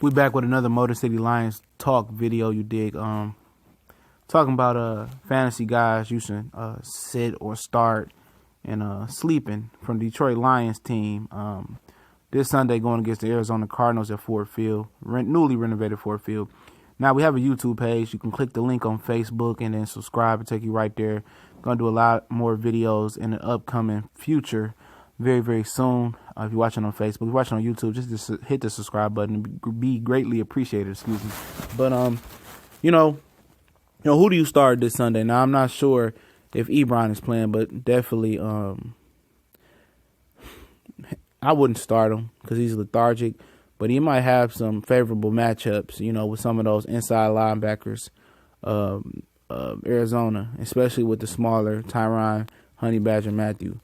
We back with another Motor City Lions talk video, you dig. Talking about fantasy guys using sit or start and sleeping from Detroit Lions team. This Sunday going against the Arizona Cardinals at Ford Field, newly renovated Ford Field. Now we have a YouTube page. You can click the link on Facebook and then subscribe and take you right there. Gonna do a lot more videos in the upcoming future, very, very soon. If you're watching on Facebook, if you're watching on YouTube, just hit the subscribe button. It'd be greatly appreciated. Excuse me. But you know, who do you start this Sunday? Now I'm not sure if Ebron is playing, but definitely I wouldn't start him because he's lethargic. But he might have some favorable matchups, with some of those inside linebackers, Arizona, especially with the smaller Tyron, Honey Badger, Matthew.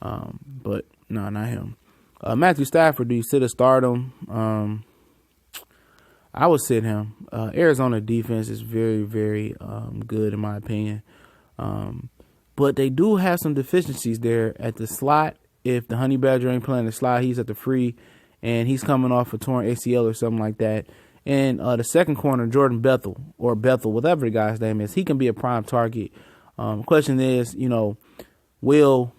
But no, not him. Matthew Stafford, do you sit or start him? I would sit him. Arizona defense is very, very good in my opinion. But they do have some deficiencies there at the slot. If the Honey Badger ain't playing the slot, he's at the free, and he's coming off a torn ACL or something like that. And the second corner, Jordan Bethel, whatever the guy's name is, he can be a prime target. Question is, will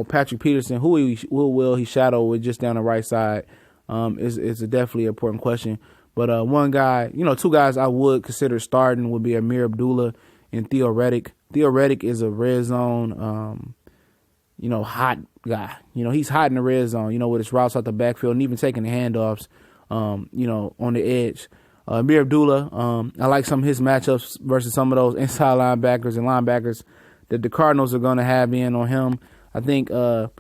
Patrick Peterson, who will he shadow with just down the right side, is a definitely important question. But one guy, two guys I would consider starting would be Amir Abdullah and Theo Reddick. Theo Reddick is a red zone, hot guy. He's hot in the red zone, with his routes out the backfield and even taking the handoffs, on the edge. Amir Abdullah, I like some of his matchups versus some of those inside linebackers and linebackers that the Cardinals are going to have in on him. I think, Abdullah,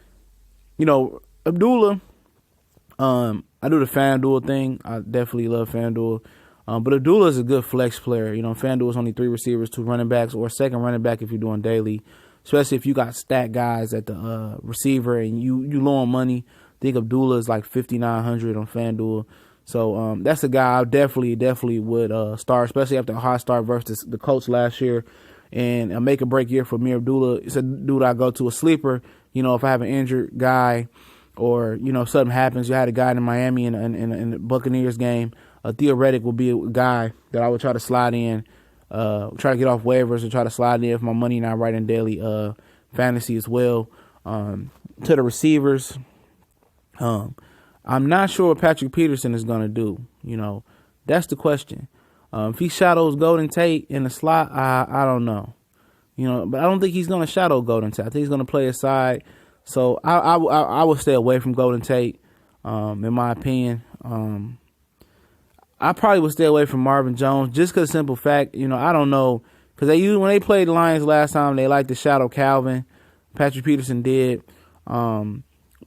I do the FanDuel thing. I definitely love FanDuel. But Abdullah is a good flex player. FanDuel is only 3 receivers, 2 running backs, or a second running back if you're doing daily, especially if you got stat guys at the receiver and you low on money. I think Abdullah is like $5,900 on FanDuel. So that's a guy I definitely would start, especially after a hot start versus the Colts last year. And a make or break year for Amir Abdullah. It's a dude I go to a sleeper. If I have an injured guy or, something happens. You had a guy in Miami in the Buccaneers game. Theo Reddick will be a guy that I would try to slide in, try to get off waivers and try to slide in if my money not right in daily fantasy as well. To the receivers, I'm not sure what Patrick Peterson is going to do. That's the question. If he shadows Golden Tate in the slot, I don't know. But I don't think he's going to shadow Golden Tate. I think he's going to play aside. So I would stay away from Golden Tate, in my opinion. I probably would stay away from Marvin Jones just because simple fact, I don't know. Because when they played the Lions last time, they liked to shadow Calvin. Patrick Peterson did. But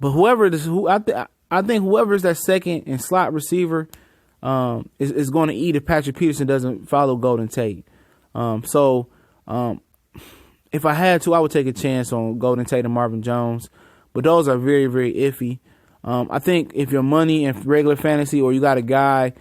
I think whoever is that second and slot receiver is going to eat if Patrick Peterson doesn't follow Golden Tate. If I had to, I would take a chance on Golden Tate and Marvin Jones. But those are very, very iffy. I think if your money in regular fantasy or you got a guy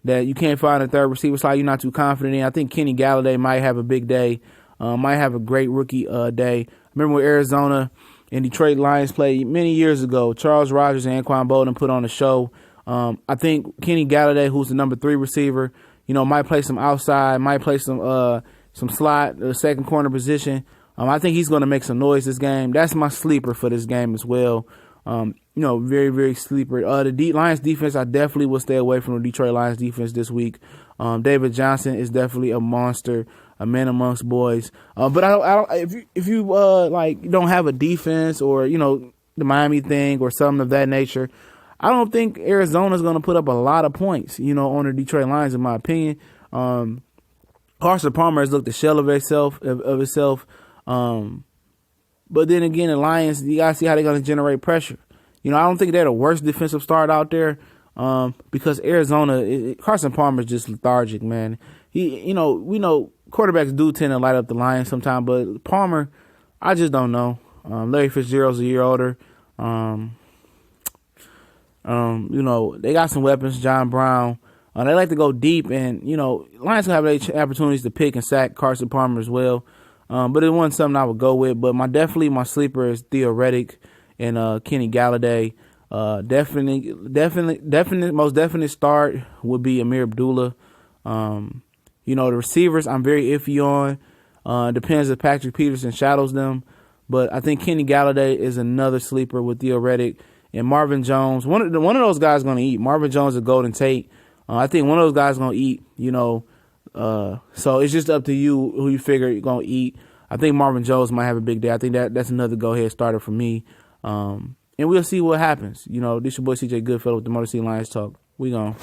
that you can't find a third receiver slot you're not too confident in, I think Kenny Galladay might have a big day, might have a great rookie day. I remember when Arizona and Detroit Lions played many years ago, Charles Rogers and Anquan Bolden put on a show. I think Kenny Galladay, who's the number 3 receiver, might play some outside, might play some slot, the second corner position. I think he's going to make some noise this game. That's my sleeper for this game as well. Very, very sleeper. The Lions defense, I definitely will stay away from the Detroit Lions defense this week. David Johnson is definitely a monster, a man amongst boys. But I don't. If you don't have a defense or the Miami thing or something of that nature, I don't think Arizona's going to put up a lot of points. On the Detroit Lions, in my opinion. Carson Palmer has looked a shell of itself. But then again, the Lions, you got to see how they're going to generate pressure. I don't think they're the worst defensive start out there because Arizona, Carson Palmer is just lethargic, man. We know quarterbacks do tend to light up the Lions sometimes, but Palmer, I just don't know. Larry Fitzgerald's a year older. They got some weapons, John Brown. They like to go deep, and, Lions will have opportunities to pick and sack Carson Palmer as well. But it wasn't something I would go with. But my sleeper is Theo Reddick and Kenny Galladay. Most definite start would be Amir Abdullah. The receivers I'm very iffy on. Depends if Patrick Peterson shadows them. But I think Kenny Galladay is another sleeper with Theo Reddick and Marvin Jones. One of those guys is going to eat. Marvin Jones or Golden Tate. I think one of those guys is going to eat, So it's just up to you who you figure you're going to eat. I think Marvin Jones might have a big day. I think that's another go-ahead starter for me. And we'll see what happens. This your boy CJ Goodfellow with the Motor City Lions Talk. We gone.